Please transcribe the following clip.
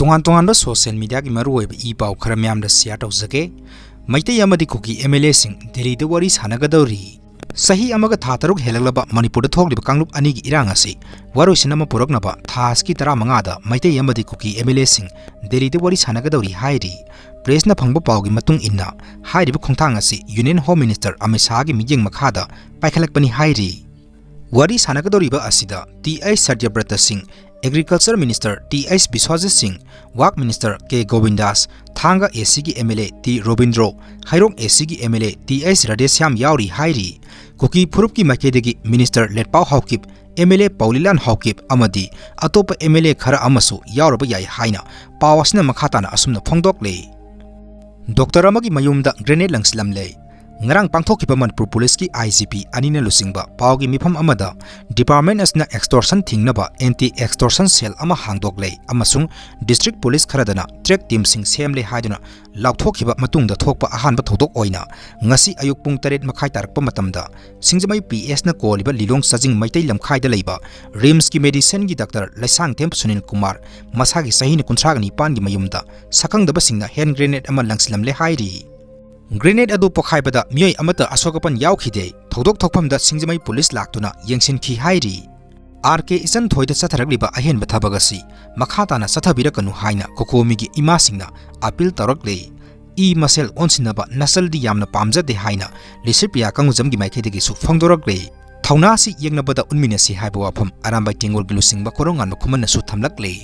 तोंगान social media की मरुओइब ई पाउ खरा म्यामदा शेयर तौजगे मैतै अमदी कुकी MLA सिंग दिल्ली दा वारी सानागदौरी सही अमगा था तरुक हेलगलबा मणिपुर थोकलिब कांगलुप अनि की इरांग असि वारोइसन अमा पुरकनबा थास की 15 दा मैतै अमदी कुकी MLA सिंग दिल्ली दा वारी सानागदौरी हाइरि प्रेसना फंगबा पाउगी मतुंग इन्ना हाइरिब खोंथांग असि union home minister Amit Shah की मिजिंग मखादा पाइखलकपनि हाइरि वारी सानागदौरीबा असिदा TI Satyabrata Singh agriculture minister TS Biswajit Singh वाक मिनिस्टर K गोविंदास थांगा AC की MLA T रोबिंद्रो हाइरोंग AC की MLA TS राधेश्याम यावरी हाइरी कुकी फुरुप की माइकेदगी मिनिस्टर लेटपाउ हाउकिप MLA पौलिलान हाउकिप अमदी अतोप MLA खरा अमसु यावरब याई हाइना पावासना मखाताना असुमना फोंदोकले डॉक्टर अमगी मयुमदा grenade लंगसलमले ngarang pangthokkiba manipur police ki IGP anina lusingba pawgi mifam amada department asna extortion thingnaba anti extortion cell ama hangdoklei amasung district police kharadana track team sing semle haiduna lauthokkiba matungda thokpa ahanba thodok oina ngasi ayuk pung 8 makhai tarakpa matamda singjamai PS na koliba lilong sajing maitai lamkhai da leiba rims ki medicine gi doctor laisang temp sunil kumar masagi sahi ni 35 gi mayumda sakangdaba singna hand grenade ama langslamle hairi grenade अदु पखाइबदा मियोय अमता अशोकपन यावखिदे थौदोक थोकफमदा सिंजमई police लाक्तुना यंगसिनखि हाइरि RK Echan Thoi दा सथरगलिबा अहेनबा थबगसि मखाताना सथबिरकनु हाइना कोकोमिगी इमासिंगना appeal तौरकले ई मसेल ओनसिनबा नसलदि यामना पामजदे हाइना लिसिपिया कंगुजमगी माइखेदगी सु फोंदोरकले थौनासि यंगनबदा उनमिनसि हाइबा वाफम अरामबाई टेंगोल गिलुसिंगबा कोरोंगान खुमनसु थमलकले